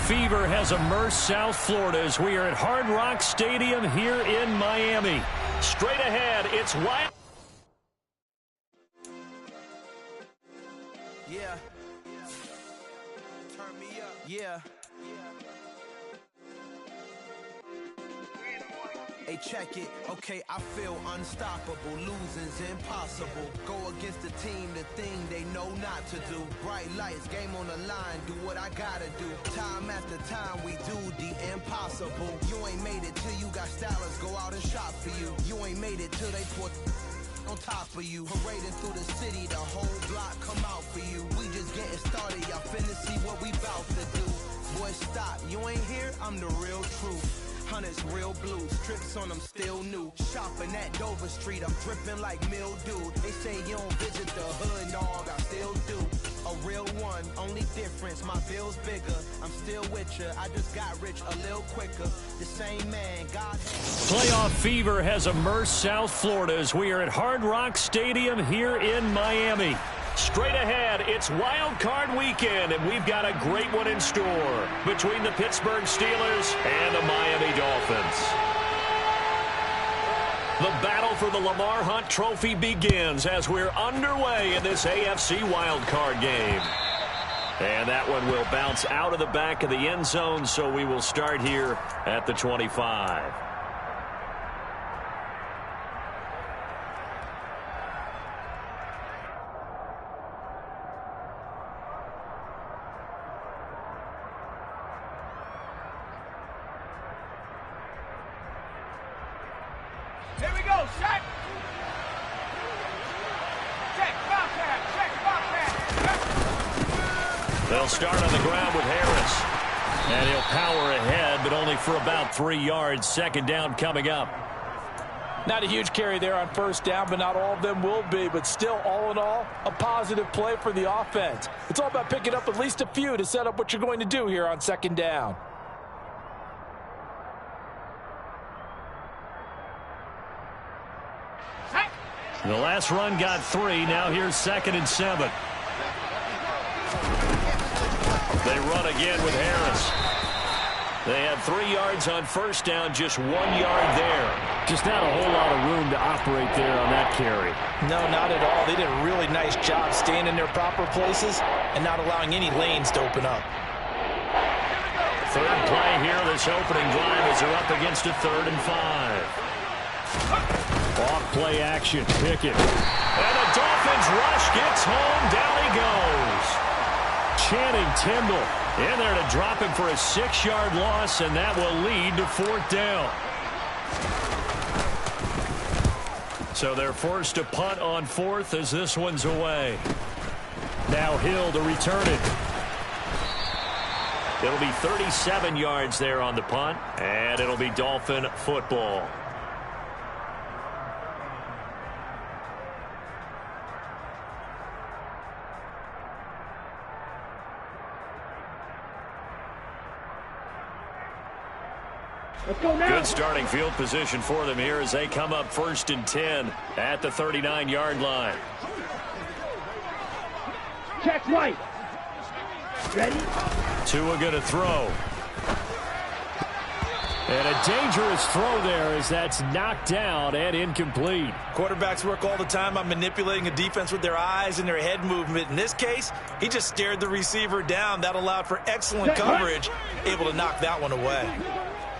fever has immersed South Florida as we are at Hard Rock Stadium here in Miami. Straight ahead, it's wild. Yeah. Turn me up. Yeah. Hey, check it. Okay, I feel unstoppable. Losing's impossible. Go against the team, the thing they know not to do. Bright lights, game on the line. Do what I gotta do. Time after time, we do the impossible. You ain't made it till you got stylers. Go out and shop for you. You ain't made it till they put on top of you. Parading through the city, the whole block come out for you. We just getting started. Y'all finna see what we bout to do. Boy, stop. You ain't here? I'm the real truth. Hunters, real blue, strips on them still new. Shopping at Dover Street, I'm dripping like mildew. They say you don't visit the hood, dog, I still do. A real one, only difference, my bill's bigger. I'm still with ya, I just got rich a little quicker. The same man, God. Playoff fever has immersed South Florida as we are at Hard Rock Stadium here in Miami. Straight ahead, it's Wild Card Weekend, and we've got a great one in store between the Pittsburgh Steelers and the Miami Dolphins. The battle for the Lamar Hunt Trophy begins as we're underway in this AFC Wild Card game. And that one will bounce out of the back of the end zone, so we will start here at the 25. Here we go, check. Check, Bobcat, check, Bobcat. They'll start on the ground with Harris. And he'll power ahead, but only for about 3 yards. Second down coming up. Not a huge carry there on first down, but not all of them will be. But still, all in all, a positive play for the offense. It's all about picking up at least a few to set up what you're going to do here on second down. The last run got 3. Now here's 2nd and 7. They run again with Harris. They had 3 yards on first down, just 1 yard there. Just not a whole lot of room to operate there on that carry. No, not at all. They did a really nice job staying in their proper places and not allowing any lanes to open up. Third play here, this opening drive as they're up against a 3rd and 5. Off play action, Pickett. And the Dolphins rush gets home, down he goes. Channing Tindall in there to drop him for a 6-yard loss, and that will lead to 4th down. So they're forced to punt on 4th as this one's away. Now Hill to return it. It'll be 37 yards there on the punt, and it'll be Dolphin football. Good starting field position for them here as they come up 1st and 10 at the 39-yard line. Check right. Ready? Tua going to throw. And a dangerous throw there as that's knocked down and incomplete. Quarterbacks work all the time on manipulating a defense with their eyes and their head movement. In this case, he just stared the receiver down. That allowed for excellent coverage, able to knock that one away.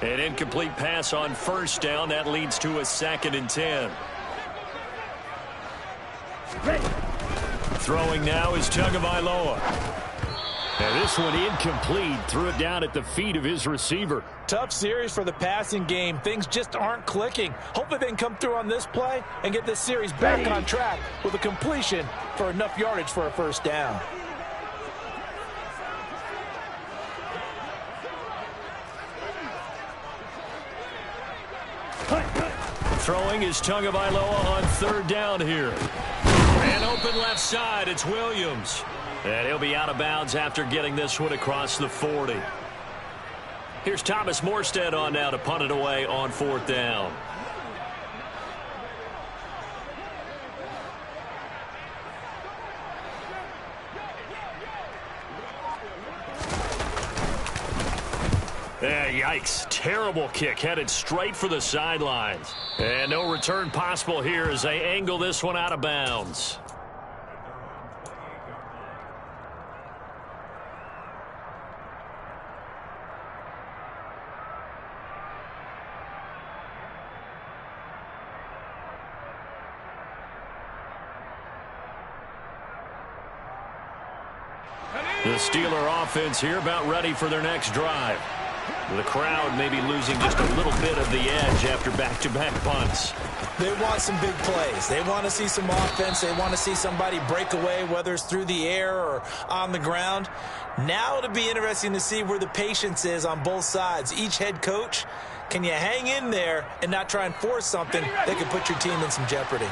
An incomplete pass on first down. That leads to a 2nd and 10. Ready. Throwing now is Tagovailoa. And this one incomplete. Threw it down at the feet of his receiver. Tough series for the passing game. Things just aren't clicking. Hopefully they can come through on this play and get this series back on track with a completion for enough yardage for a first down. Throwing is Tagovailoa on 3rd down here. And open left side, it's Williams. And he'll be out of bounds after getting this one across the 40. Here's Thomas Morstead on now to punt it away on 4th down. Yikes. Terrible kick headed straight for the sidelines. And no return possible here as they angle this one out of bounds. The Steeler offense here about ready for their next drive. The crowd may be losing just a little bit of the edge after back-to-back punts. They want some big plays. They want to see some offense. They want to see somebody break away, whether it's through the air or on the ground. Now it'll be interesting to see where the patience is on both sides. Each head coach, can you hang in there and not try and force something that could put your team in some jeopardy?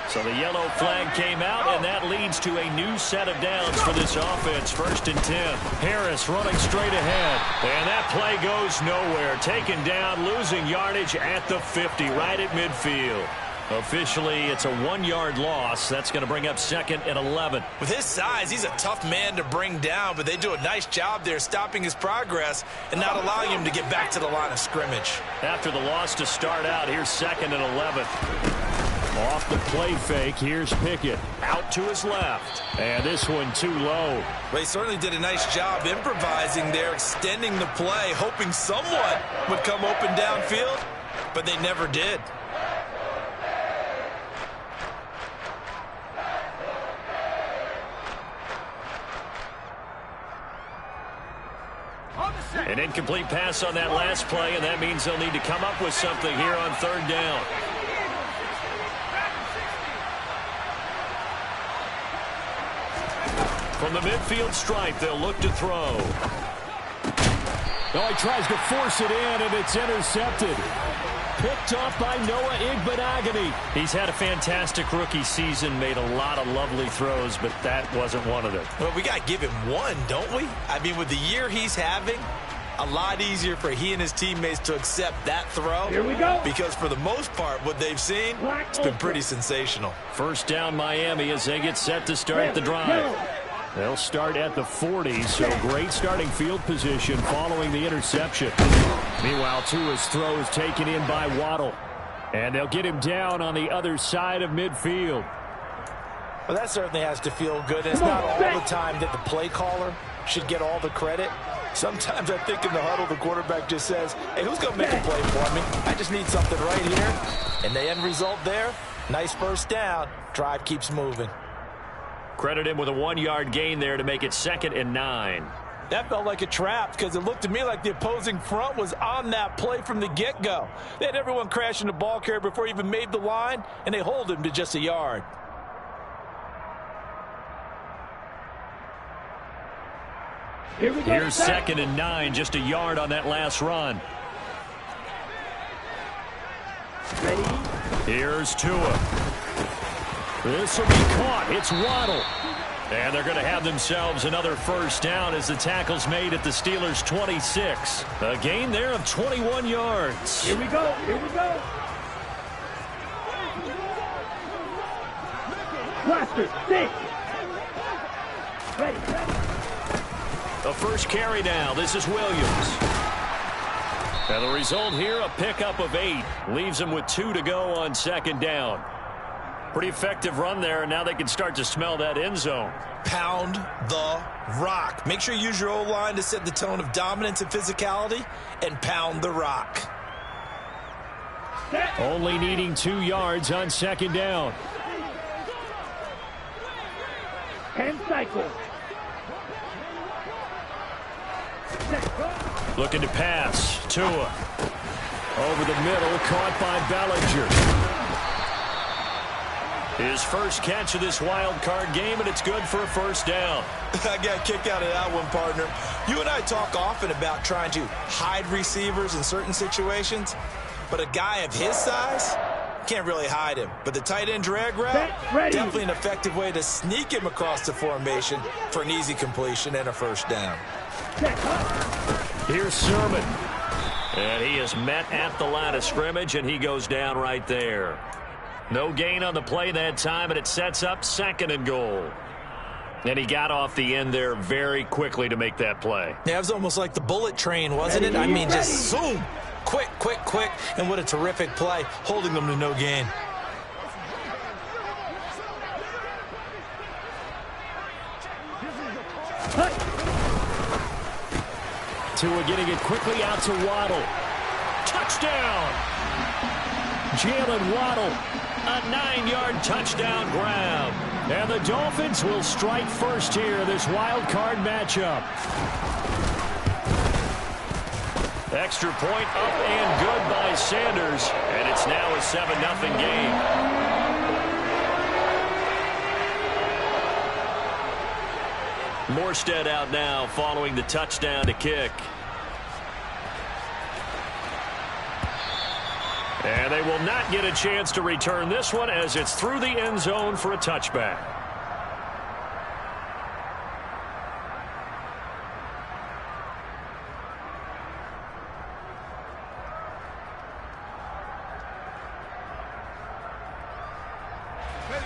So the yellow flag came out, and that leads to a new set of downs for this offense. 1st and 10. Harris running straight ahead. And that play goes nowhere. Taken down, losing yardage at the 50, right at midfield. Officially, it's a 1-yard loss. That's going to bring up 2nd and 11. With his size, he's a tough man to bring down, but they do a nice job there stopping his progress and not allowing him to get back to the line of scrimmage. After the loss to start out, here's 2nd and 11. Off the play fake, here's Pickett. Out to his left. And this one too low. They certainly did a nice job improvising there, extending the play, hoping someone would come open downfield, but they never did. An incomplete pass on that last play, and that means they'll need to come up with something here on 3rd down. From the midfield stripe, they'll look to throw. Oh, he tries to force it in, and it's intercepted. Picked off by Noah Igbenogany. He's had a fantastic rookie season, made a lot of lovely throws, but that wasn't one of them. Well, we got to give him one, don't we? I mean, with the year he's having, a lot easier for he and his teammates to accept that throw. Here we go. Because for the most part, what they've seen, it's been pretty sensational. 1st down Miami as they get set to start the drive. They'll start at the 40, so great starting field position following the interception. Meanwhile, Tua's throw is taken in by Waddle. And they'll get him down on the other side of midfield. Well, that certainly has to feel good. It's not all the time that the play caller should get all the credit. Sometimes I think in the huddle, the quarterback just says, hey, who's going to make a play for me? I just need something right here. And the end result there, nice 1st down. Drive keeps moving. Credit him with a 1-yard gain there to make it 2nd and 9. That felt like a trap because it looked to me like the opposing front was on that play from the get-go. They had everyone crashing the ball carrier before he even made the line, and they hold him to just a yard. Here's 2nd and 9, just a yard on that last run. Ready? Here's Tua. This will be caught. It's Waddle. And they're going to have themselves another 1st down as the tackle's made at the Steelers' 26. A gain there of 21 yards. Here we go. Here we go. Blaster, 6. Ready. The first carry now. This is Williams. And the result here, a pickup of 8. Leaves them with 2 to go on 2nd down. Pretty effective run there, and now they can start to smell that end zone. Pound the rock. Make sure you use your O-line to set the tone of dominance and physicality, and pound the rock. Only needing 2 yards on 2nd down. 10 cycles. Looking to pass. Tua. Over the middle, caught by Bellinger. His first catch of this wild card game, and it's good for a 1st down. I got kicked out of that one, partner. You and I talk often about trying to hide receivers in certain situations, but a guy of his size can't really hide him. But the tight end drag route, definitely an effective way to sneak him across the formation for an easy completion and a 1st down. Here's Sermon. And he is met at the line of scrimmage, and he goes down right there. No gain on the play that time, and it sets up 2nd and goal. And he got off the end there very quickly to make that play. Yeah, it was almost like the bullet train, wasn't it? I mean, just zoom. Quick, quick, quick. And what a terrific play, holding them to no gain. Tua getting it quickly out to Waddle. Touchdown! Jalen Waddle. A 9-yard touchdown grab. And the Dolphins will strike first here, this wild card matchup. Extra point up and good by Sanders. And it's now a 7-0 game. Morstead out now following the touchdown to kick. And they will not get a chance to return this one as it's through the end zone for a touchback.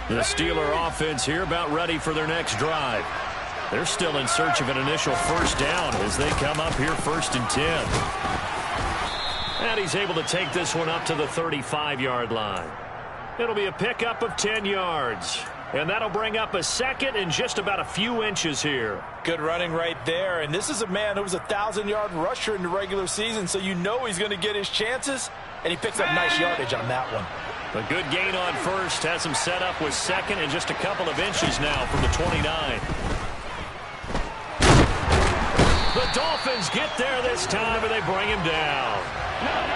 The Steeler offense here about ready for their next drive. They're still in search of an initial first down as they come up here 1st and 10. And he's able to take this one up to the 35-yard line. It'll be a pickup of 10 yards. And that'll bring up a second and just about a few inches here. Good running right there. And this is a man who was a 1,000-yard rusher in the regular season, so you know he's going to get his chances. And he picks up nice yardage on that one. A good gain on first. Has him set up with second and just a couple of inches now from the 29. The Dolphins get there this time, and they bring him down.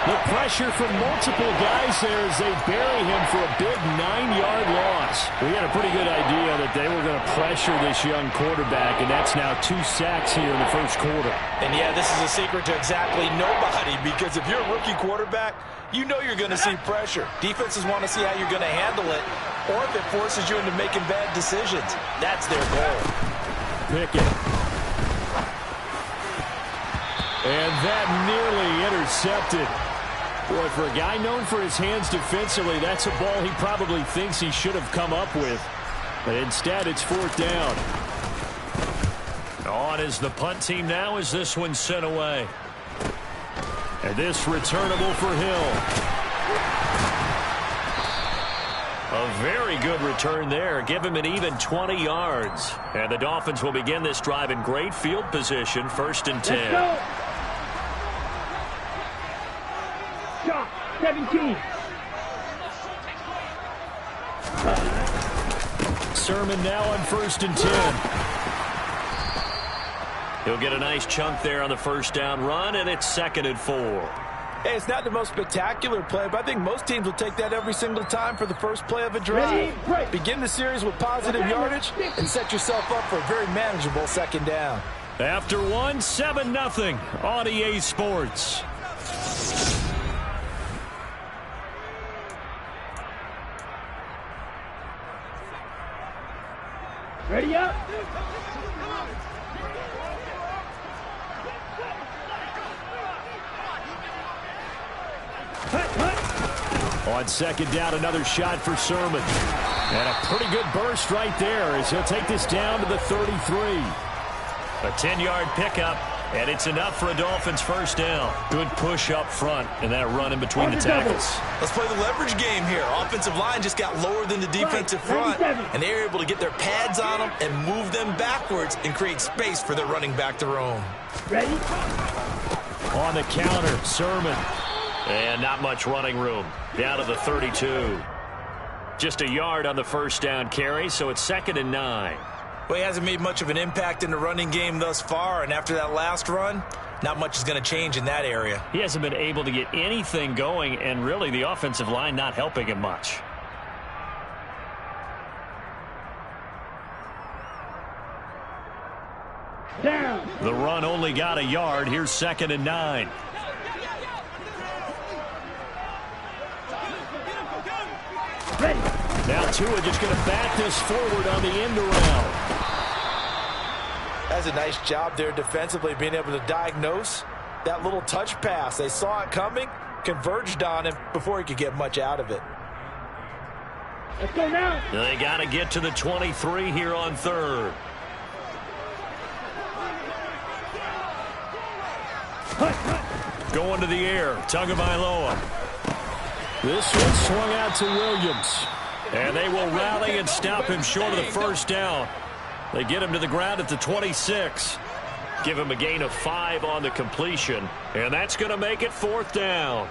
The pressure from multiple guys there as they bury him for a big 9-yard loss. We had a pretty good idea that they were going to pressure this young quarterback, and that's now 2 sacks here in the first quarter. And, yeah, this is a secret to exactly nobody, because if you're a rookie quarterback, you know you're going to see pressure. Defenses want to see how you're going to handle it, or if it forces you into making bad decisions. That's their goal. Pickett. And that nearly intercepted. Boy, for a guy known for his hands defensively, that's a ball he probably thinks he should have come up with. But instead, it's 4th down. On is the punt team now as this one's sent away. And this returnable for Hill. A very good return there. Give him an even 20 yards. And the Dolphins will begin this drive in great field position, 1st and 10. Let's go. Shot 17. Sermon now on 1st and 10. He'll get a nice chunk there on the first down run, and it's 2nd and 4. Hey, it's not the most spectacular play, but I think most teams will take that every single time for the first play of a drive. Begin the series with positive yardage and set yourself up for a very manageable 2nd down. After 1, 7-0 on EA Sports. Ready up. On 2nd down, another shot for Sermon. And a pretty good burst right there as he'll take this down to the 33. A 10-yard pickup, and it's enough for a Dolphins first down. Good push up front, and that run in between the tackles. Let's play the leverage game here. Offensive line just got lower than the defensive front, and they were able to get their pads on them and move them backwards and create space for their running back to roam. Ready? On the counter, Sermon. And not much running room. Down to the 32. Just a yard on the first down carry, so it's 2nd and 9. Well, he hasn't made much of an impact in the running game thus far, and after that last run, not much is going to change in that area. He hasn't been able to get anything going, and really the offensive line not helping him much. Down. The run only got a yard. Here's 2nd and 9. Ready. Now Tua just going to bat this forward on the end around. That's a nice job there defensively, being able to diagnose that little touch pass. They saw it coming, converged on him before he could get much out of it. Let's go now. They got to get to the 23 here on 3rd. Going to the air. Tagovailoa. This one swung out to Williams. And they will rally and stop him short of the first down. They get him to the ground at the 26. Give him a gain of 5 on the completion. And that's going to make it 4th down.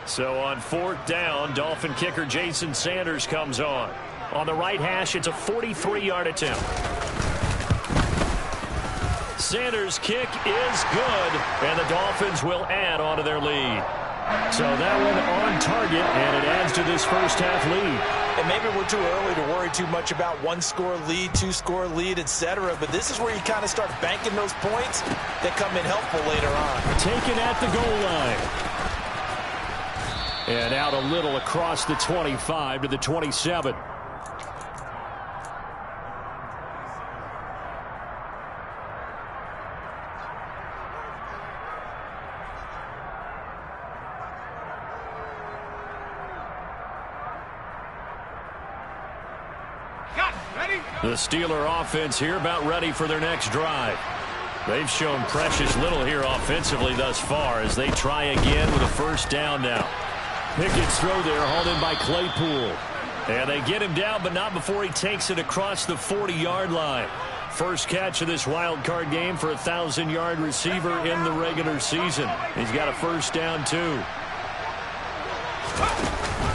So on 4th down, Dolphin kicker Jason Sanders comes on. On the right hash, it's a 43-yard attempt. Sanders' kick is good, and the Dolphins will add on to their lead. So that one on target, and it adds to this first half lead. And maybe we're too early to worry too much about 1-score lead, 2-score lead, etc. But this is where you kind of start banking those points that come in helpful later on. Taken at the goal line. And out a little across the 25 to the 27. The Steeler offense here about ready for their next drive. They've shown precious little here offensively thus far as they try again with a first down now. Pickett's throw there hauled in by Claypool. And they get him down, but not before he takes it across the 40-yard line. First catch of this wild card game for a 1,000-yard receiver in the regular season. He's got a first down, too.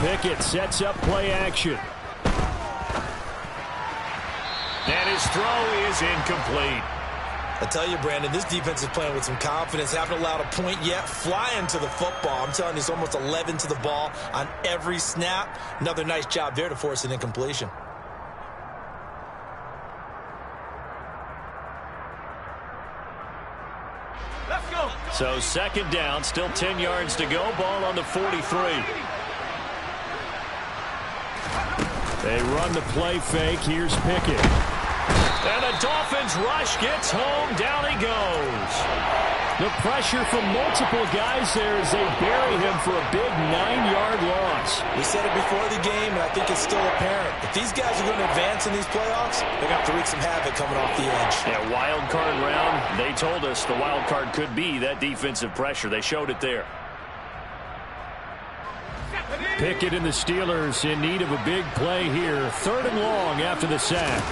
Pickett sets up play action. And his throw is incomplete. I tell you, Brandon, this defense is playing with some confidence. Haven't allowed a point yet. Flying to the football. I'm telling you, it's almost 11 to the ball on every snap. Another nice job there to force an incompletion. Let's go. So 2nd down, still 10 yards to go. Ball on the 43. They run the play fake. Here's Pickett. And the Dolphins rush gets home. Down he goes. The pressure from multiple guys there as they bury him for a big 9-yard loss. We said it before the game, and I think it's still apparent. If these guys are going to advance in these playoffs, they're going to have to wreak some havoc coming off the edge. Yeah, wild card round. They told us the wild card could be that defensive pressure. They showed it there. Pickett and the Steelers in need of a big play here. 3rd and long after the sack.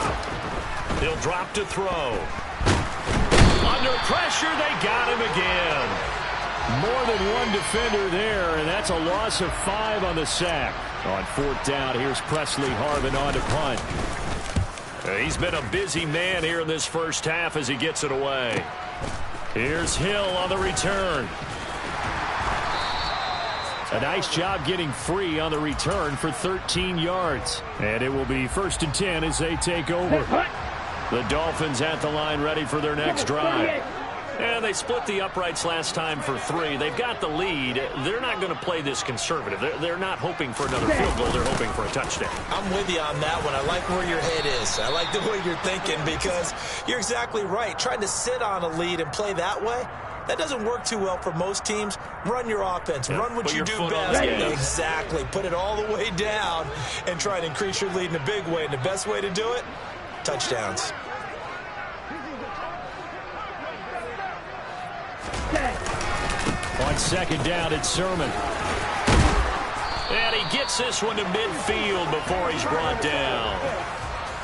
He'll drop to throw. Under pressure, they got him again. More than one defender there, and that's a loss of 5 on the sack. On 4th down, here's Presley Harvin on to punt. He's been a busy man here in this first half as he gets it away. Here's Hill on the return. A nice job getting free on the return for 13 yards. And it will be 1st and 10 as they take over. The Dolphins at the line ready for their next drive. And they split the uprights last time for 3. They've got the lead. They're not going to play this conservative. They're not hoping for another field goal. They're hoping for a touchdown. I'm with you on that one. I like where your head is. I like the way you're thinking because you're exactly right. Trying to sit on a lead and play that way, that doesn't work too well for most teams. Run your offense. Yeah, run what you do best. Exactly. Put it all the way down and try and increase your lead in a big way. And the best way to do it, touchdowns. On 2nd down, it's Sermon. And he gets this one to midfield before he's brought down.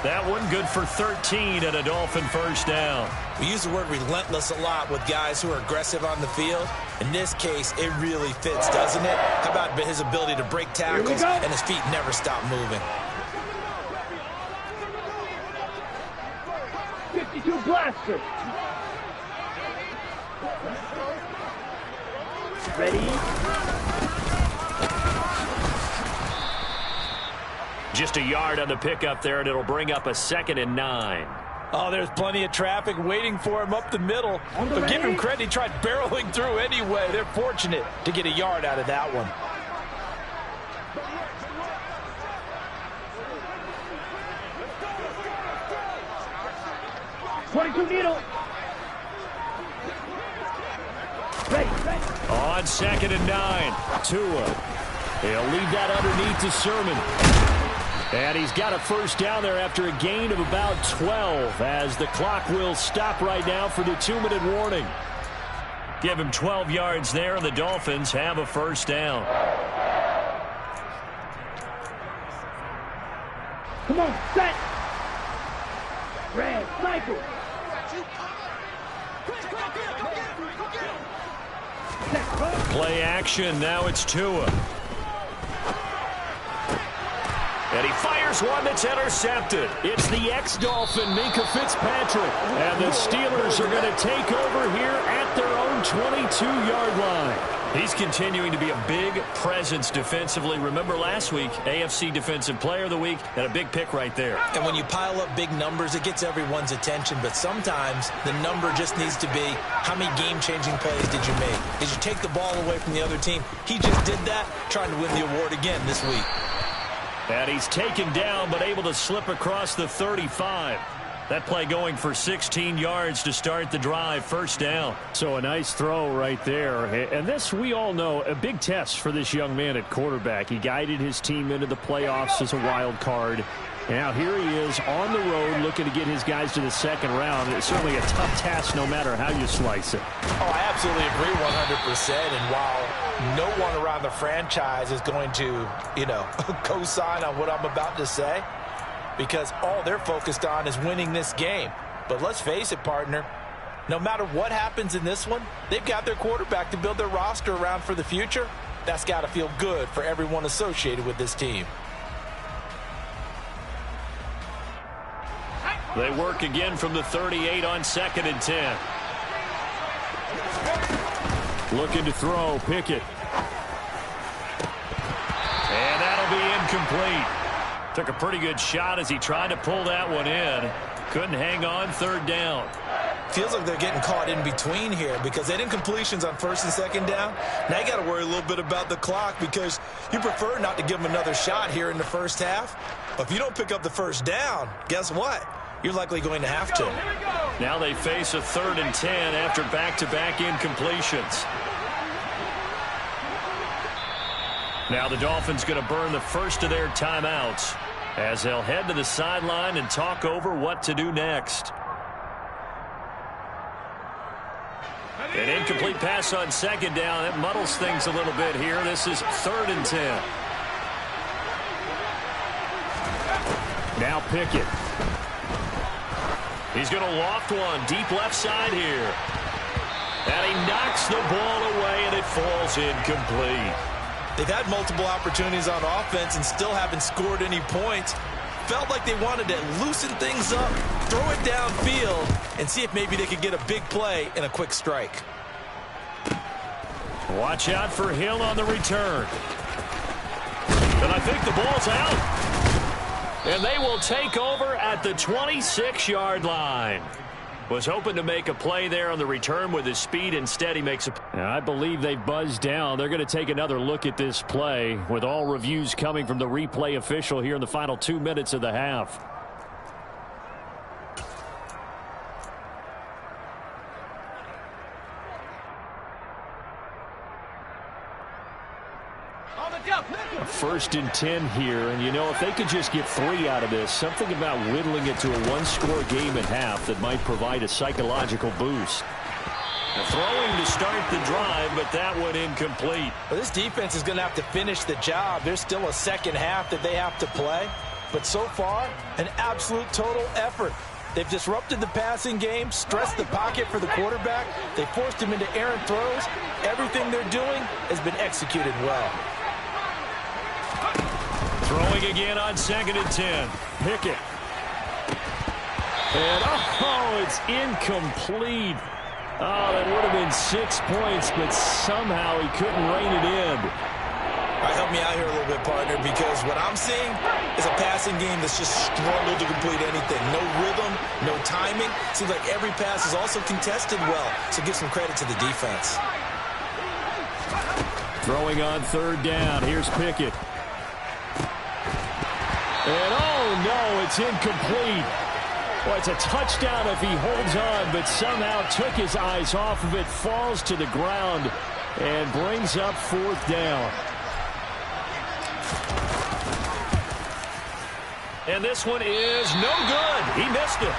That one good for 13 and a Dolphin first down. We use the word relentless a lot with guys who are aggressive on the field. In this case, it really fits, doesn't it? How about his ability to break tackles and his feet never stop moving? 52 blaster. Ready? Just a yard on the pickup there, and it'll bring up a 2nd and 9. Oh, there's plenty of traffic waiting for him up the middle. But give him credit, he tried barreling through anyway. They're fortunate to get a yard out of that one. Needle. Ready. On on 2nd and 9. Tua. He'll leave that underneath to Sermon. And he's got a first down there after a gain of about 12 as the clock will stop right now for the 2-minute warning. Give him 12 yards there, and the Dolphins have a first down. Come on, set. Red, sniper. Play action. Now it's Tua. And he fires one that's intercepted. It's the ex-Dolphin, Minka Fitzpatrick. And the Steelers are going to take over here at their own 22-yard line. He's continuing to be a big presence defensively. Remember last week, AFC Defensive Player of the Week, and a big pick right there. And when you pile up big numbers, it gets everyone's attention. But sometimes the number just needs to be, how many game-changing plays did you make? Did you take the ball away from the other team? He just did that, trying to win the award again this week. And he's taken down, but able to slip across the 35. That play going for 16 yards to start the drive. First down. So a nice throw right there. And this, we all know, a big test for this young man at quarterback. He guided his team into the playoffs as a wild card. Now here he is on the road looking to get his guys to the second round. It's certainly a tough task no matter how you slice it. Oh, I absolutely agree 100%. And while no one around the franchise is going to, co-sign on what I'm about to say, because all they're focused on is winning this game. But let's face it, partner, no matter what happens in this one, they've got their quarterback to build their roster around for the future. That's got to feel good for everyone associated with this team. They work again from the 38 on 2nd and 10. Looking to throw, Pickett. And that'll be incomplete. Took a pretty good shot as he tried to pull that one in. Couldn't hang on. Third down. Feels like they're getting caught in between here because they had incompletions on 1st and 2nd down. Now you got to worry a little bit about the clock because you prefer not to give them another shot here in the first half. But if you don't pick up the first down, guess what? You're likely going to have to. Now they face a 3rd and 10 after back-to-back incompletions. Now the Dolphins going to burn the first of their timeouts as they'll head to the sideline and talk over what to do next. An incomplete pass on 2nd down. That muddles things a little bit here. This is 3rd and 10. Now Pickett. He's going to loft one deep left side here. And he knocks the ball away, and it falls incomplete. They've had multiple opportunities on offense and still haven't scored any points. Felt like they wanted to loosen things up, throw it downfield, and see if maybe they could get a big play and a quick strike. Watch out for Hill on the return. And I think the ball's out. And they will take over at the 26-yard line. Was hoping to make a play there on the return with his speed. Instead, he makes a... I believe they buzzed down. They're going to take another look at this play with all reviews coming from the replay official here in the final 2 minutes of the half. First and 10 here, and if they could just get 3 out of this, something about whittling it to a 1-score game at half that might provide a psychological boost. Throwing to start the drive, but that one incomplete. Well, this defense is going to have to finish the job. There's still a second half that they have to play, but so far, an absolute total effort. They've disrupted the passing game, stressed the pocket for the quarterback. They forced him into errant throws. Everything they're doing has been executed well. Throwing again on 2nd and 10. Pickett. And, it's incomplete. Oh, that would have been 6 points, but somehow he couldn't rein it in. All right, help me out here a little bit, partner, because what I'm seeing is a passing game that's just struggled to complete anything. No rhythm, no timing. Seems like every pass is also contested well, so give some credit to the defense. Throwing on 3rd down. Here's Pickett. And, no, it's incomplete. Well, it's a touchdown if he holds on, but somehow took his eyes off of it, falls to the ground. and brings up 4th down. And this one is no good. He missed it.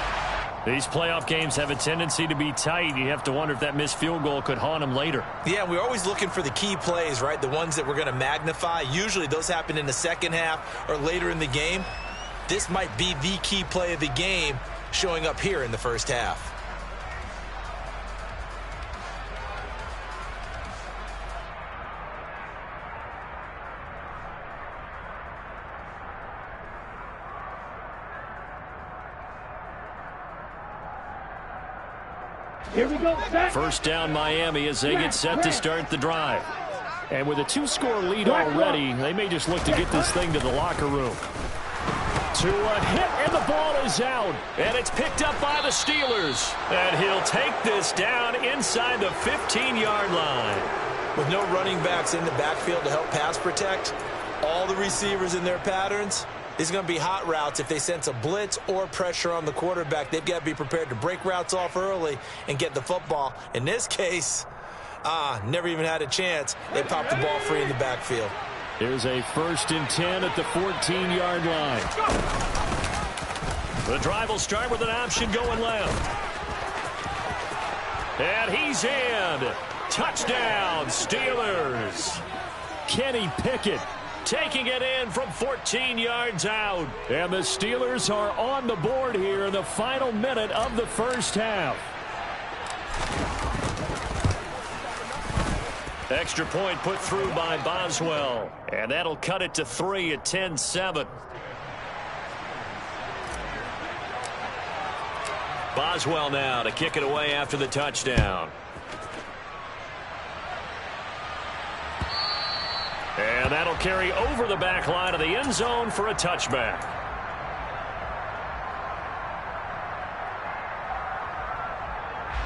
These playoff games have a tendency to be tight. You have to wonder if that missed field goal could haunt him later. Yeah, we're always looking for the key plays, right? The ones that we're going to magnify. Usually those happen in the second half or later in the game. This might be the key play of the game showing up here in the first half. Here we go. Set. First down Miami as they get set to start the drive. And with a 2-score lead already, they may just look to get this thing to the locker room. To a hit, and the ball is out. And it's picked up by the Steelers. And he'll take this down inside the 15-yard line. With no running backs in the backfield to help pass protect, all the receivers in their patterns, these are going to be hot routes. If they sense a blitz or pressure on the quarterback, they've got to be prepared to break routes off early and get the football. In this case, never even had a chance. They popped the ball free in the backfield. Here's a 1st and 10 at the 14-yard line. The drive will start with an option going left. And he's in. Touchdown, Steelers. Kenny Pickett taking it in from 14 yards out. And the Steelers are on the board here in the final minute of the first half. Extra point put through by Boswell. And that'll cut it to 3 at 10-7. Boswell now to kick it away after the touchdown. And that'll carry over the back line of the end zone for a touchback.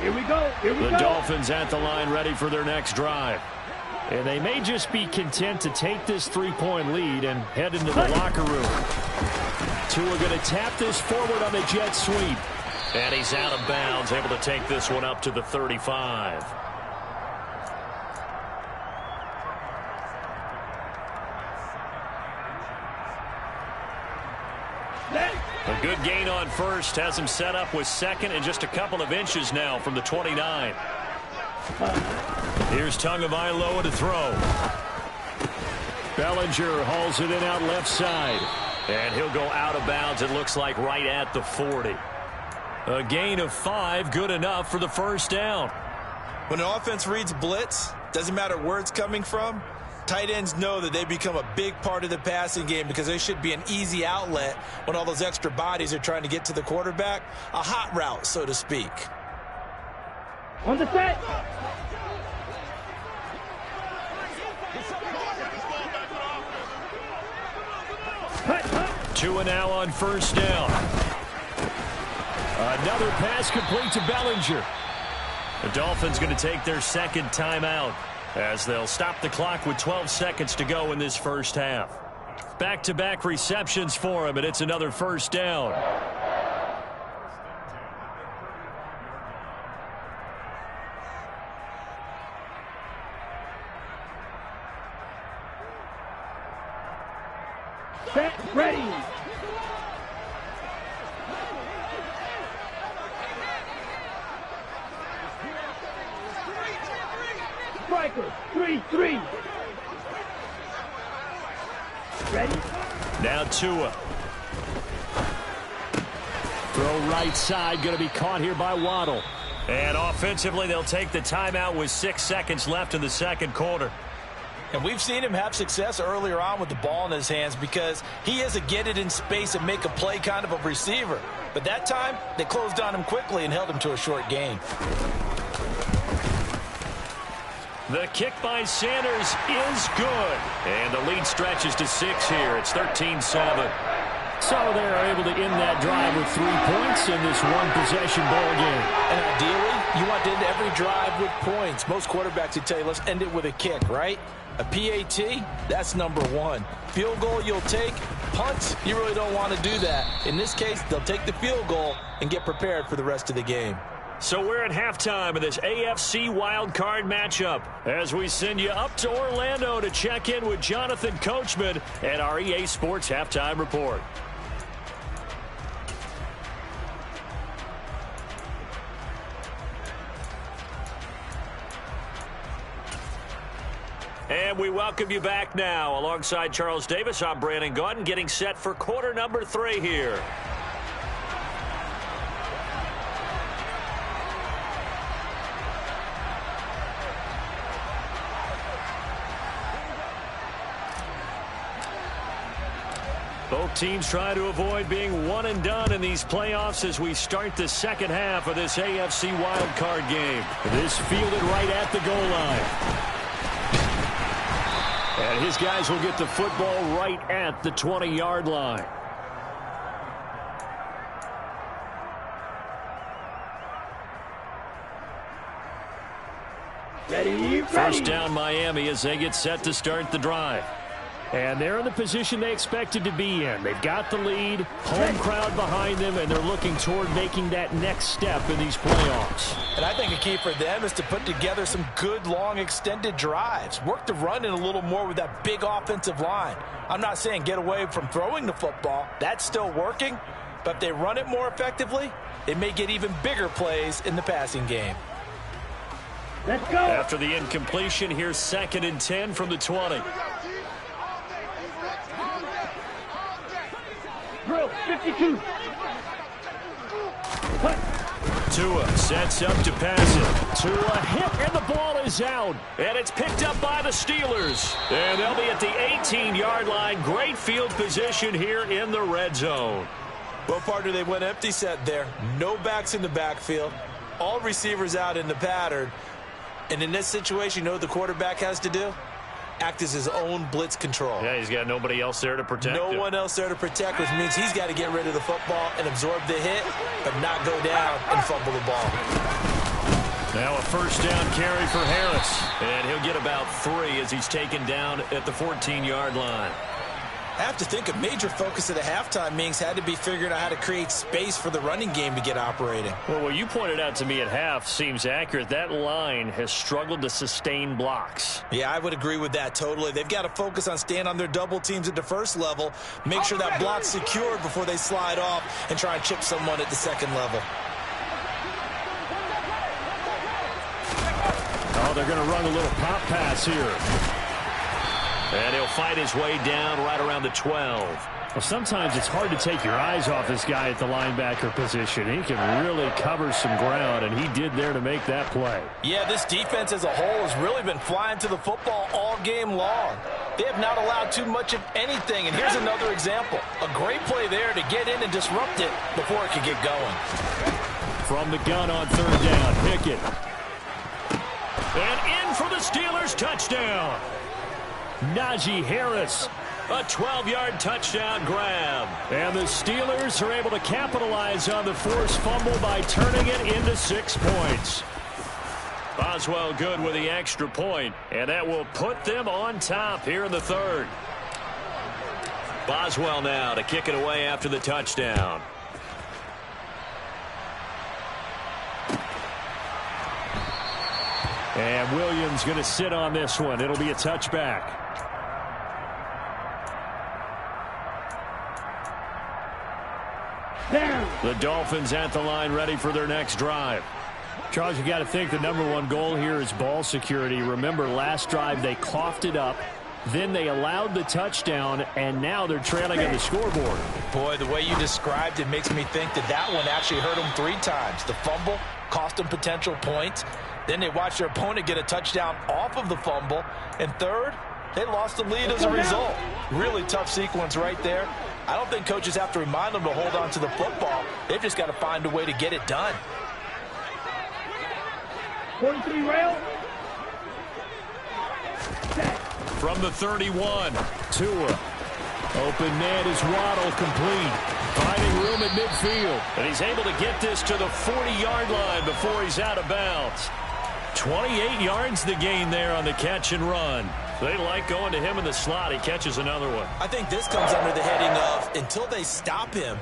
Here we go. Here we go. The Dolphins at the line ready for their next drive. And they may just be content to take this 3-point lead and head into the locker room. Tua going to tap this forward on the jet sweep. And he's out of bounds, able to take this one up to the 35. A good gain on first has him set up with second and just a couple of inches now from the 29. Here's Tagovailoa to throw. Bellinger hauls it in out left side. And he'll go out of bounds, it looks like, right at the 40. A gain of 5, good enough for the first down. When an offense reads blitz, doesn't matter where it's coming from, tight ends know that they become a big part of the passing game because they should be an easy outlet when all those extra bodies are trying to get to the quarterback. A hot route, so to speak. On the set. Tua now on first down. Another pass complete to Bellinger. The Dolphins going to take their second timeout as they'll stop the clock with 12 seconds to go in this first half. Back-to-back receptions for him, and it's another first down. Set. Ready. Striker. 3-3. Ready. Now Tua. Throw right side, going to be caught here by Waddle. And offensively, they'll take the timeout with 6 seconds left in the second quarter. And we've seen him have success earlier on with the ball in his hands because he is a get it in space and make a play kind of a receiver. But that time, they closed on him quickly and held him to a short gain. The kick by Sanders is good. And the lead stretches to 6 here. It's 13-7. So they're able to end that drive with 3 points in this one-possession ball game. And ideally, you want to end every drive with points. Most quarterbacks would tell you, let's end it with a kick, right? A PAT, that's number 1. Field goal you'll take. Punts, you really don't want to do that. In this case, they'll take the field goal and get prepared for the rest of the game. So we're at halftime of this AFC wildcard matchup as we send you up to Orlando to check in with Jonathan Coachman at our EA Sports Halftime Report. And we welcome you back now. Alongside Charles Davis, I'm Brandon Gaudin, getting set for quarter number 3 here. Both teams trying to avoid being one and done in these playoffs as we start the second half of this AFC wildcard game. This fielded right at the goal line. And his guys will get the football right at the 20-yard line. Ready. First down Miami as they get set to start the drive. And they're in the position they expected to be in. They've got the lead, home crowd behind them, and they're looking toward making that next step in these playoffs. And I think a key for them is to put together some good, long, extended drives. Work the run in a little more with that big offensive line. I'm not saying get away from throwing the football. That's still working. But if they run it more effectively, they may get even bigger plays in the passing game. Let's go. After the incompletion, here's 2nd and 10 from the 20. Drill 52. Tua sets up to pass it. Tua hit, and the ball is out. And it's picked up by the Steelers. And they'll be at the 18-yard line. Great field position here in the red zone. Well, partner, they went empty set there. No backs in the backfield. All receivers out in the pattern. And in this situation, you know what the quarterback has to do? Act as his own blitz control. Yeah, he's got nobody else there to protect him. No one else there to protect, which means he's got to get rid of the football and absorb the hit, but not go down and fumble the ball. Now a first down carry for Harris. And he'll get about 3 as he's taken down at the 14-yard line. I have to think a major focus of the halftime meetings had to be figuring out how to create space for the running game to get operating. Well, what you pointed out to me at half seems accurate. That line has struggled to sustain blocks. Yeah, I would agree with that totally. They've got to focus on staying on their double teams at the first level, make sure that block's secured before they slide off and try and chip someone at the second level. Oh, they're going to run a little pop pass here. And he'll fight his way down right around the 12. Well, sometimes it's hard to take your eyes off this guy at the linebacker position. He can really cover some ground, and he did there to make that play. Yeah, this defense as a whole has really been flying to the football all game long. They have not allowed too much of anything, and here's another example. A great play there to get in and disrupt it before it could get going. From the gun on 3rd down, Pickett. And in for the Steelers touchdown. Najee Harris. A 12-yard touchdown grab. And the Steelers are able to capitalize on the forced fumble by turning it into 6 points. Boswell good with the extra point, and that will put them on top here in the 3rd. Boswell now to kick it away after the touchdown. And Williams going to sit on this one. It'll be a touchback. The Dolphins at the line ready for their next drive. Charles, you got to think the #1 goal here is ball security. Remember, last drive they coughed it up. Then they allowed the touchdown, and now they're trailing on the scoreboard. Boy, the way you described it makes me think that that one actually hurt them 3 times. The fumble cost them potential points. Then they watched their opponent get a touchdown off of the fumble. And third, they lost the lead as a result. Really tough sequence right there. I don't think coaches have to remind them to hold on to the football. They've just got to find a way to get it done. 43 rail. From the 31. Tua. Open man is Waddle, complete. Finding room at midfield. And he's able to get this to the 40-yard line before he's out of bounds. 28 yards the gain there on the catch and run. They like going to him in the slot. He catches another one. I think this comes under the heading of, until they stop him,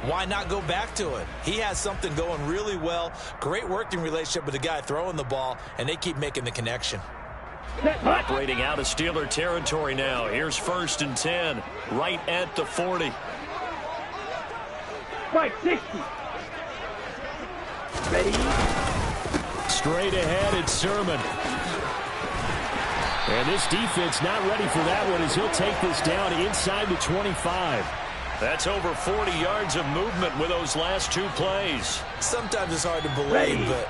why not go back to it? He has something going really well, great working relationship with the guy throwing the ball, and they keep making the connection. Operating out of Steeler territory now. Here's 1st and 10, right at the 40. Right, 60. Ready? Straight ahead, it's Sermon. And this defense not ready for that one as he'll take this down inside the 25. That's over 40 yards of movement with those last 2 plays. Sometimes it's hard to believe, but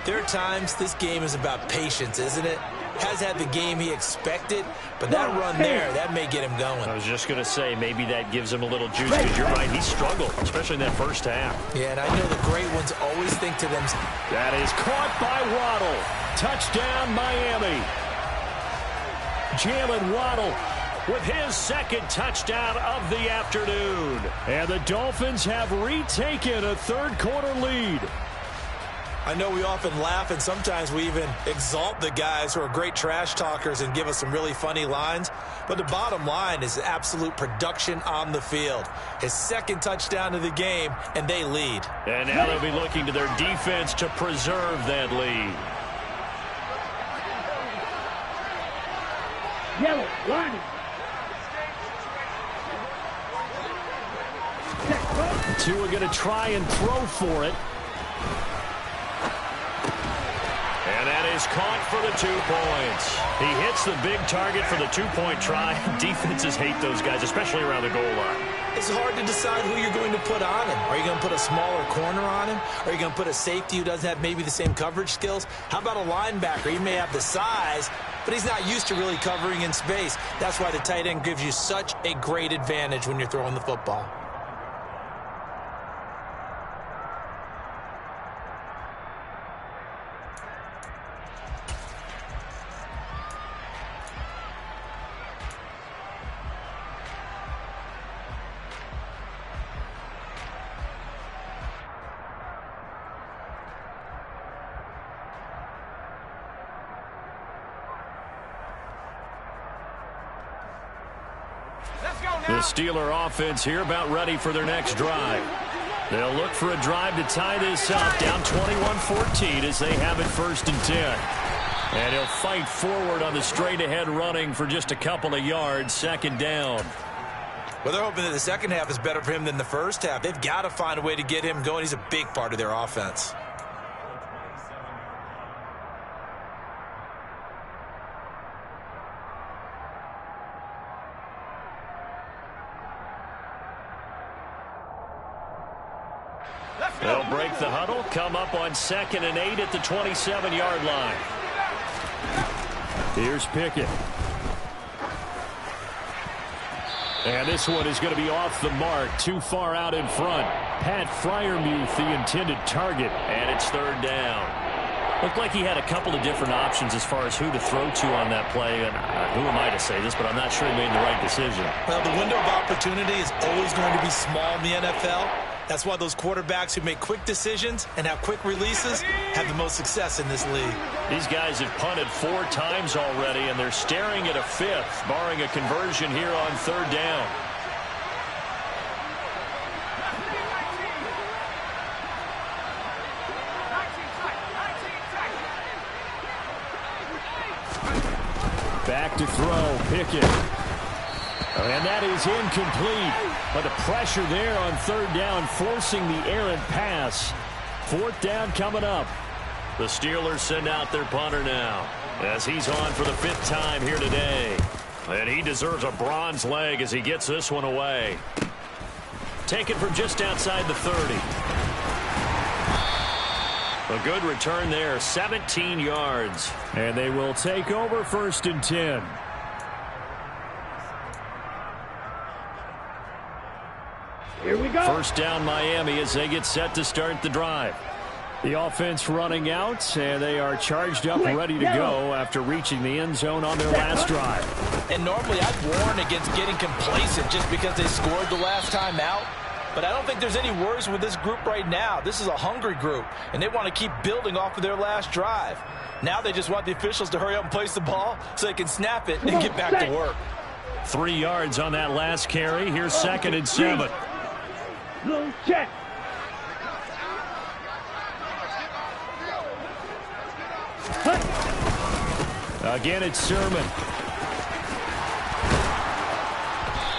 there are times this game is about patience, isn't it? Has had the game he expected, but that run there, that may get him going. I was just going to say, maybe that gives him a little juice, because you're right, he struggled, especially in that first half. Yeah, and I know the great ones always think to themselves. That is caught by Waddle. Touchdown, Miami. Jalen Waddle with his 2nd touchdown of the afternoon. And the Dolphins have retaken a 3rd quarter lead. I know we often laugh, and sometimes we even exalt the guys who are great trash talkers and give us some really funny lines. But the bottom line is absolute production on the field. His 2nd touchdown of the game, and they lead. And now they'll be looking to their defense to preserve that lead. Yellow, line. Tua going to try and throw for it. And that is caught for the 2 points. He hits the big target for the 2-point try. Defenses hate those guys, especially around the goal line. It's hard to decide who you're going to put on him. Are you going to put a smaller corner on him? Are you going to put a safety who doesn't have maybe the same coverage skills? How about a linebacker? He may have the size, but he's not used to really covering in space. That's why the tight end gives you such a great advantage when you're throwing the football. The Steeler offense here about ready for their next drive. They'll look for a drive to tie this up, down 21-14 as they have it 1st and 10. And he'll fight forward on the straight-ahead running for just a couple of yards, 2nd down. Well, they're hoping that the second half is better for him than the first half. They've got to find a way to get him going. He's a big part of their offense. They'll break the huddle, come up on 2nd and 8 at the 27-yard line. Here's Pickett. And this one is going to be off the mark, too far out in front. Pat Freiermuth, the intended target. And it's 3rd down. Looked like he had a couple of different options as far as who to throw to on that play. And who am I to say this, but I'm not sure he made the right decision. Well, the window of opportunity is always going to be small in the NFL. That's why those quarterbacks who make quick decisions and have quick releases have the most success in this league. These guys have punted 4 times already, and they're staring at a 5th, barring a conversion here on 3rd down. Back to throw, Pickett. And that is incomplete. But the pressure there on 3rd down, forcing the errant pass. 4th down coming up. The Steelers send out their punter now, as he's on for the 5th time here today. And he deserves a bronze leg as he gets this one away. Taken from just outside the 30. A good return there, 17 yards. And they will take over 1st and 10. Here we go. 1st down Miami as they get set to start the drive. The offense running out, and they are charged up and ready to go after reaching the end zone on their last drive. And normally I'd warn against getting complacent just because they scored the last time out. But I don't think there's any worries with this group right now. This is a hungry group, and they want to keep building off of their last drive. Now they just want the officials to hurry up and place the ball so they can snap it and get back to work. 3 yards on that last carry. Here's 2nd and 7. Little check. Again, it's Sermon.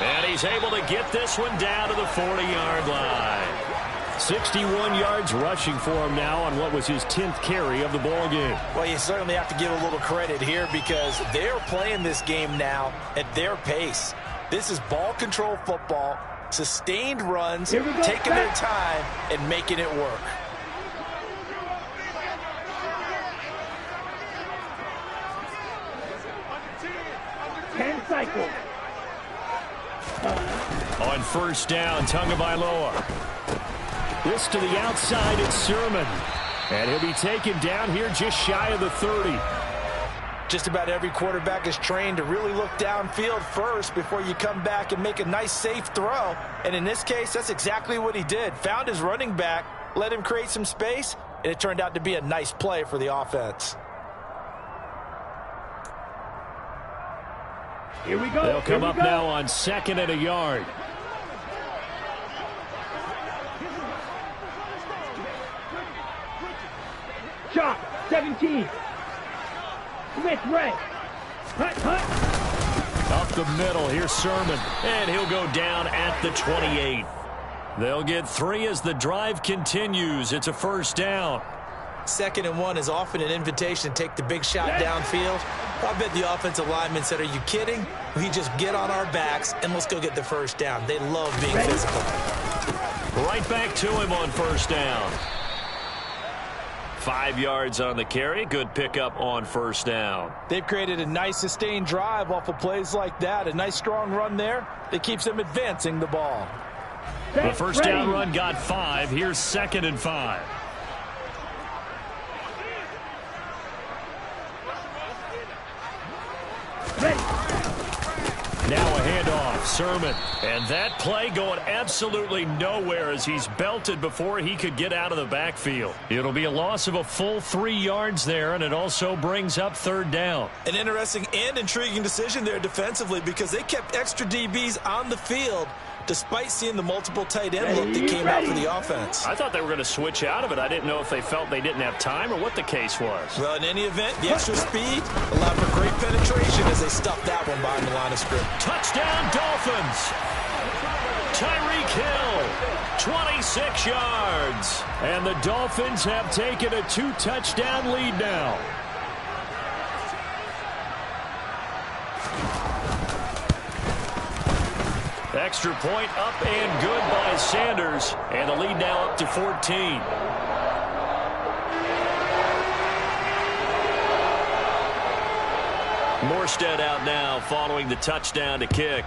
And he's able to get this one down to the 40-yard line. 61 yards rushing for him now on what was his 10th carry of the ball game. Well, you certainly have to give a little credit here because they're playing this game now at their pace. This is ball control football, sustained runs, taking their time and making it work. Cycle. On first down, Tagovailoa. This to the outside, it's Sermon. And he'll be taken down here just shy of the 30. Just about every quarterback is trained to really look downfield first before you come back and make a nice, safe throw. And in this case, that's exactly what he did. Found his running back, let him create some space, and it turned out to be a nice play for the offense. Here we go. They'll come up now on 2nd and a yard. Shot, 17. Smith, right. Hut. Up the middle, here's Sermon. And he'll go down at the 28. They'll get 3 as the drive continues. It's a first down. 2nd and 1 is often an invitation to take the big shot downfield. I bet the offensive linemen said, are you kidding? We just get on our backs and let's go get the first down. They love being physical. Right back to him on first down. 5 yards on the carry. Good pickup on first down. They've created a nice sustained drive off of plays like that. A nice strong run there that keeps them advancing the ball. The first down run got 5. Here's 2nd and 5. Now a handoff, Sermon. And that play going absolutely nowhere as he's belted before he could get out of the backfield. It'll be a loss of a full 3 yards there, and it also brings up 3rd down. An interesting and intriguing decision there defensively because they kept extra DBs on the field despite seeing the multiple tight end look that came out for the offense. I thought they were going to switch out of it. I didn't know if they felt they didn't have time or what the case was. Well, in any event, the extra speed allowed for great penetration as they stuffed that one behind the line of scrimmage. Touchdown, Dolphins. Tyreek Hill, 26 yards. And the Dolphins have taken a 2-touchdown lead now. Extra point up and good by Sanders. And the lead now up to 14. Morstead out now following the touchdown to kick.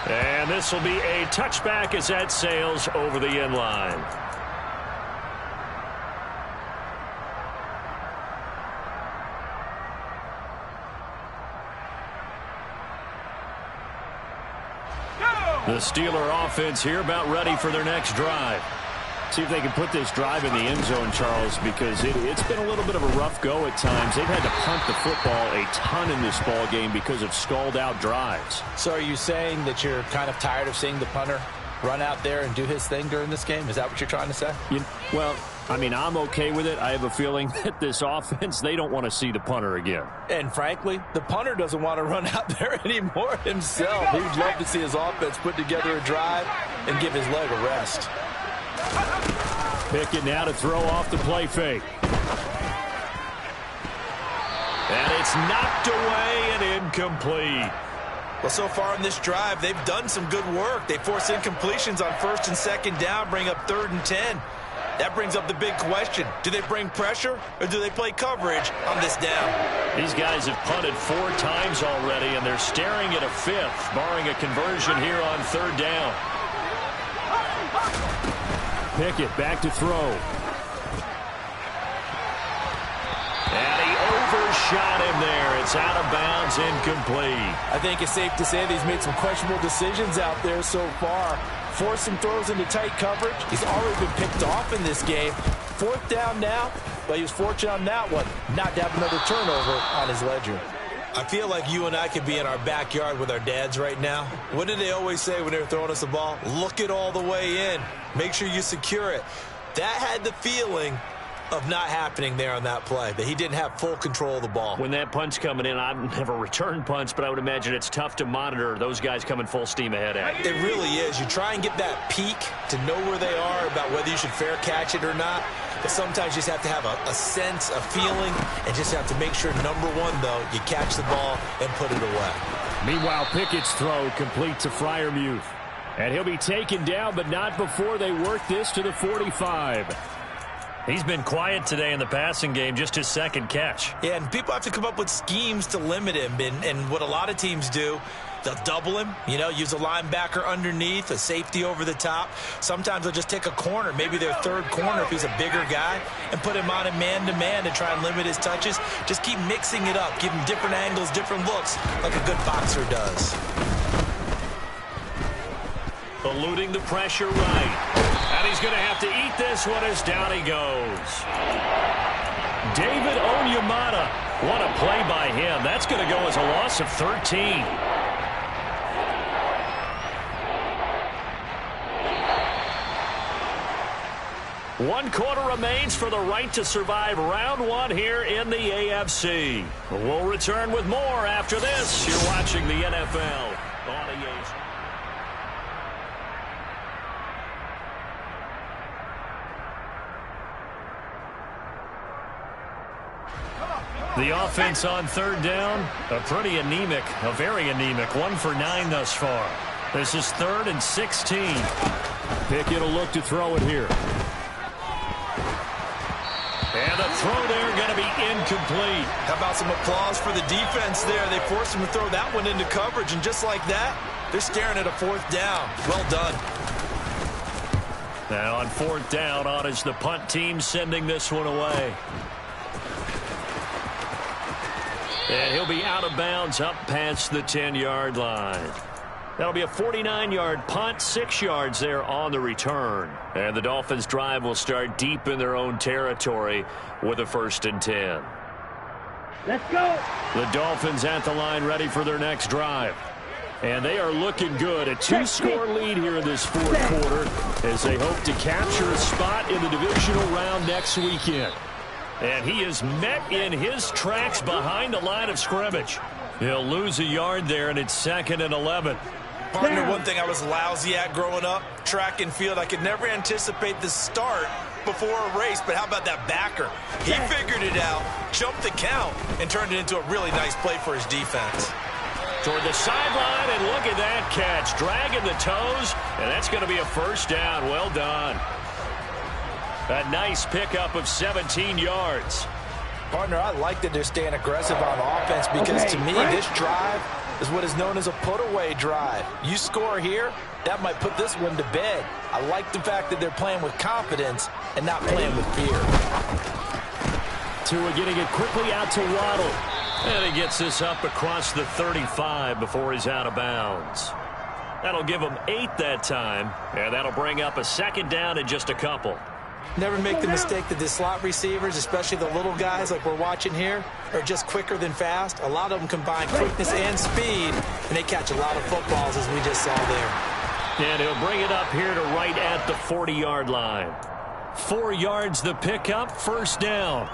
And this will be a touchback as that sails over the end line. The Steeler offense here about ready for their next drive. See if they can put this drive in the end zone, Charles, because it's been a little bit of a rough go at times. They've had to punt the football a ton in this ball game because of stalled-out drives. So are you saying that you're kind of tired of seeing the punter run out there and do his thing during this game? Is that what you're trying to say? Well, I mean, I'm okay with it. I have a feeling that this offense, they don't want to see the punter again. And frankly, the punter doesn't want to run out there anymore himself. He would love to see his offense put together a drive and give his leg a rest. Pickett now to throw off the play fake. And it's knocked away and incomplete. Well, so far in this drive, they've done some good work. They force incompletions on 1st and 2nd down, bring up 3rd and 10. That brings up the big question. Do they bring pressure or do they play coverage on this down? These guys have punted 4 times already, and they're staring at a 5th, barring a conversion here on 3rd down. Pickett back to throw. And he overshot him there. It's out of bounds, incomplete. I think it's safe to say that he's made some questionable decisions out there so far. Forced some throws into tight coverage. He's already been picked off in this game. 4th down now, but he was fortunate on that one not to have another turnover on his ledger. I feel like you and I could be in our backyard with our dads right now. What did they always say when they were throwing us the ball? Look it all the way in. Make sure you secure it. That had the feeling of not happening there on that play, that he didn't have full control of the ball. When that punt's coming in, I've never returned punts, but I would imagine it's tough to monitor those guys coming full steam ahead at you. It really is. You try and get that peek to know where they are, about whether you should fair catch it or not. But sometimes you just have to have a sense, a feeling, and just have to make sure, number one, though, you catch the ball and put it away. Meanwhile, Pickett's throw complete to Freiermuth. And he'll be taken down, but not before they work this to the 45. He's been quiet today in the passing game, just his second catch. Yeah, and people have to come up with schemes to limit him. And what a lot of teams do, they'll double him, use a linebacker underneath, a safety over the top. Sometimes they'll just take a corner, maybe their third corner if he's a bigger guy, and put him on a man-to-man to try and limit his touches. Just keep mixing it up, give him different angles, different looks, like a good boxer does. Eluding the pressure right. And he's going to have to eat this one as down he goes. David Onyemata. What a play by him. That's going to go as a loss of 13. One quarter remains for the right to survive round one here in the AFC. We'll return with more after this. You're watching the NFL on EA. The offense on third down, a very anemic, 1 for 9 thus far. This is 3rd and 16. Pickett will look to throw it here. And the throw there going to be incomplete. How about some applause for the defense there? They forced him to throw that one into coverage, and just like that, they're staring at a 4th down. Well done. Now on 4th down, on is the punt team sending this one away. And he'll be out of bounds up past the 10-yard line. That'll be a 49-yard punt, 6 yards there on the return. And the Dolphins' drive will start deep in their own territory with a 1st and 10. Let's go. The Dolphins at the line ready for their next drive. And they are looking good. A 2-score lead here in this 4th quarter as they hope to capture a spot in the divisional round next weekend. And he is met in his tracks behind the line of scrimmage. He'll lose a yard there, and it's 2nd and 11. Partner, one thing I was lousy at growing up, track and field, I could never anticipate the start before a race, but how about that backer? He figured it out, jumped the count, and turned it into a really nice play for his defense. Toward the sideline, and look at that catch. Dragging the toes, and that's going to be a 1st down. Well done. A nice pickup of 17 yards. Partner, I like that they're staying aggressive on offense because to me, this drive is what is known as a put-away drive. You score here, that might put this one to bed. I like the fact that they're playing with confidence and not playing with fear. Tua getting it quickly out to Waddle. And he gets this up across the 35 before he's out of bounds. That'll give him 8 that time, and that'll bring up a 2nd down and just a couple. Never make the mistake that the slot receivers, especially the little guys like we're watching here, are just quicker than fast. A lot of them combine quickness and speed, and they catch a lot of footballs, as we just saw there. And he'll bring it up here to right at the 40-yard line. 4 yards the pickup, 1st down.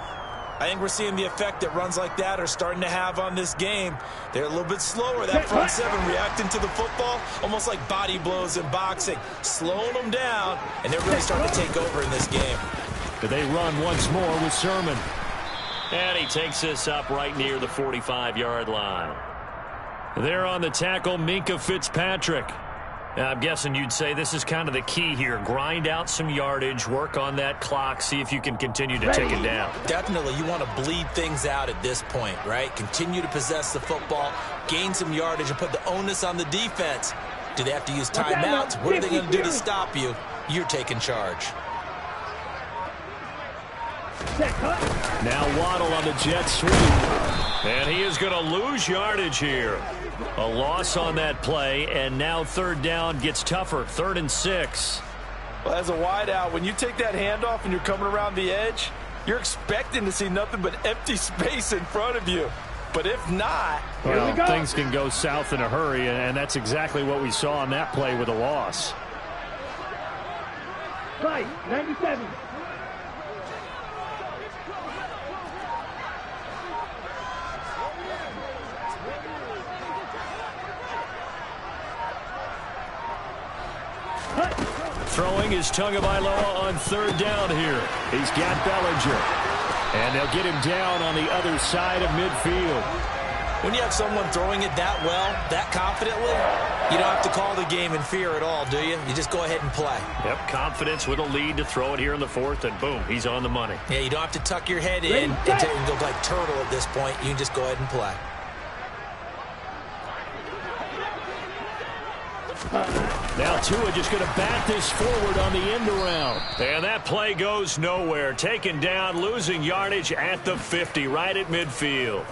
I think we're seeing the effect that runs like that are starting to have on this game. They're a little bit slower, that front 7 reacting to the football, almost like body blows in boxing, slowing them down, and they're really starting to take over in this game. They run once more with Sermon. And he takes this up right near the 45-yard line. There on the tackle, Minkah Fitzpatrick. I'm guessing you'd say this is kind of the key here. Grind out some yardage, work on that clock, see if you can continue to take it down. Definitely. You want to bleed things out at this point, right? Continue to possess the football, gain some yardage, and put the onus on the defense. Do they have to use timeouts? What are they going to do to stop you? You're taking charge. Now Waddle on the jet sweep. And he is going to lose yardage here. A loss on that play, and now 3rd down gets tougher. 3rd and 6. Well, as a wideout, when you take that handoff and you're coming around the edge, you're expecting to see nothing but empty space in front of you. But if not, well, things can go south in a hurry, and that's exactly what we saw on that play with a loss. Right, 97. Throwing is Tagovailoa on third down here. He's got Bellinger. And they'll get him down on the other side of midfield. When you have someone throwing it that well, that confidently, you don't have to call the game in fear at all, do you? You just go ahead and play. Yep, confidence with a lead to throw it here in the fourth, and boom, he's on the money. Yeah, you don't have to tuck your head in until you go like turtle at this point. You can just go ahead and play. Now Tua just going to bat this forward on the end around. And that play goes nowhere. Taken down, losing yardage at the 50, right at midfield.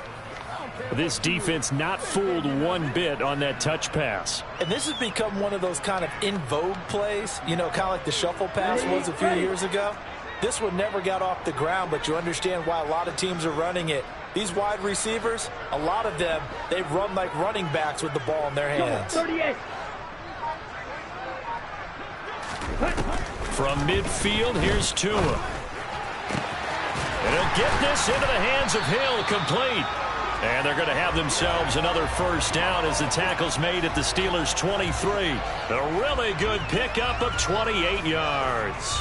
This defense not fooled one bit on that touch pass. And this has become one of those kind of in vogue plays, you know, kind of like the shuffle pass was a few years ago. This one never got off the ground, but you understand why a lot of teams are running it. These wide receivers, a lot of them, they run like running backs with the ball in their hands. 38. From midfield, here's Tua. And he'll get this into the hands of Hill, complete. And they're going to have themselves another first down as the tackle's made at the Steelers' 23. A really good pickup of 28 yards.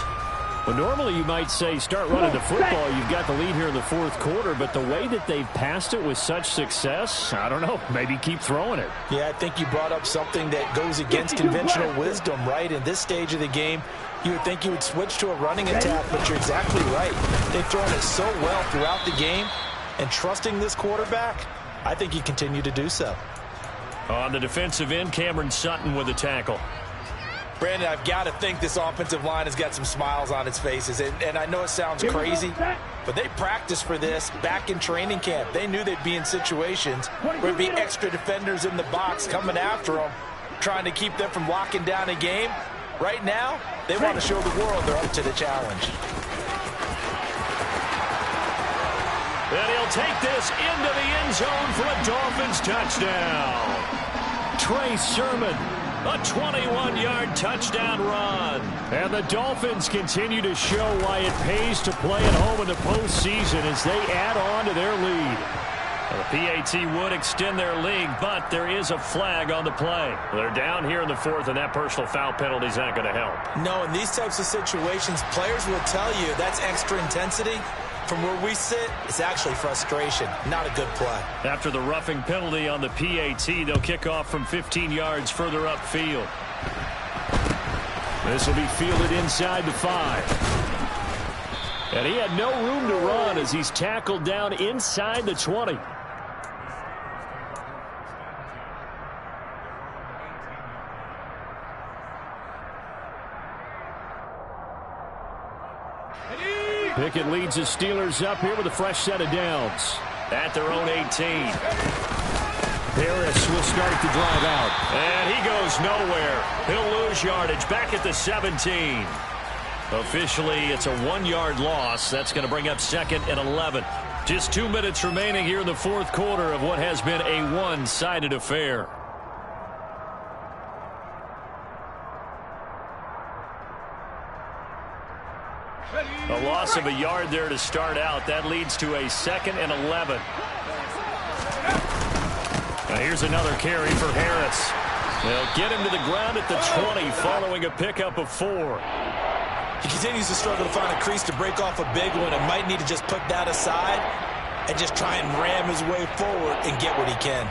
Well, normally you might say start running the football. You've got the lead here in the fourth quarter, but the way that they've passed it with such success, I don't know, maybe keep throwing it. Yeah, I think you brought up something that goes against conventional wisdom, right? In this stage of the game, you would think you would switch to a running attack, but you're exactly right. They've thrown it so well throughout the game, and trusting this quarterback, I think you continue to do so. On the defensive end, Cameron Sutton with the tackle. Brandon, I've got to think this offensive line has got some smiles on its faces. And I know it sounds crazy, but they practiced for this back in training camp. They knew they'd be in situations where there'd be extra defenders in the box coming after them, trying to keep them from locking down a game. Right now, they want to show the world they're up to the challenge. And he'll take this into the end zone for a Dolphins touchdown. Trey Sermon. A 21-yard touchdown run. And the Dolphins continue to show why it pays to play at home in the postseason as they add on to their lead. The PAT would extend their lead, but there is a flag on the play. They're down here in the fourth, and that personal foul penalty is not going to help. No, in these types of situations, players will tell you that's extra intensity. From where we sit, it's actually frustration, not a good play. After the roughing penalty on the PAT, they'll kick off from 15 yards further upfield. This will be fielded inside the 5. And he had no room to run as he's tackled down inside the 20. Pickett leads the Steelers up here with a fresh set of downs at their own 18. Harris will start the drive out. And he goes nowhere. He'll lose yardage back at the 17. Officially, it's a 1-yard loss. That's going to bring up 2nd and 11. Just 2 minutes remaining here in the fourth quarter of what has been a one-sided affair. A loss of a yard there to start out. That leads to a 2nd and 11. Now here's another carry for Harris. They'll get him to the ground at the 20 following a pickup of 4. He continues to struggle to find a crease to break off a big one and might need to just put that aside and just try and ram his way forward and get what he can.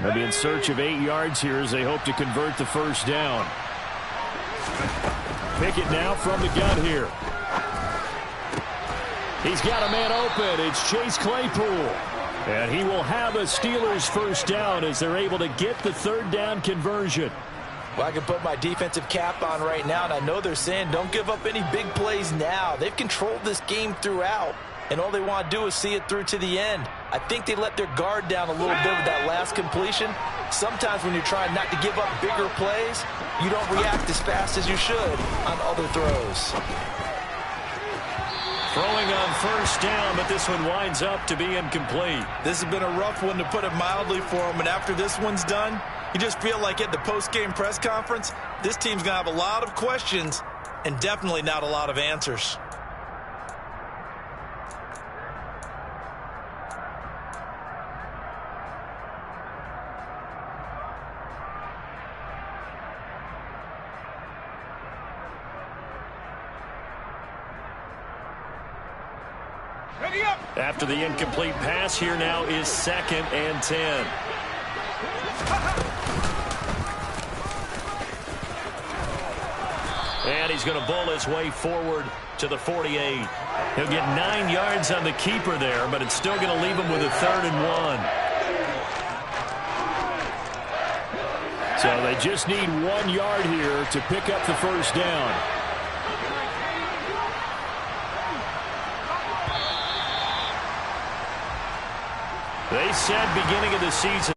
They'll be in search of 8 yards here as they hope to convert the first down. Pickett now from the gun here. He's got a man open. It's Chase Claypool. And he will have a Steelers first down as they're able to get the third down conversion. Well, I can put my defensive cap on right now, and I know they're saying don't give up any big plays now. They've controlled this game throughout, and all they want to do is see it through to the end. I think they let their guard down a little bit with that last completion, Sometimes when you're trying not to give up bigger plays, you don't react as fast as you should on other throws. Throwing on first down, but this one winds up to be incomplete. This has been a rough one, to put it mildly, for him. And after this one's done, you just feel like at the post-game press conference, this team's going to have a lot of questions and definitely not a lot of answers. After the incomplete pass, here now is 2nd and 10. And he's going to bull his way forward to the 48. He'll get 9 yards on the keeper there, but it's still going to leave him with a 3rd and 1. So they just need 1 yard here to pick up the first down. They said beginning of the season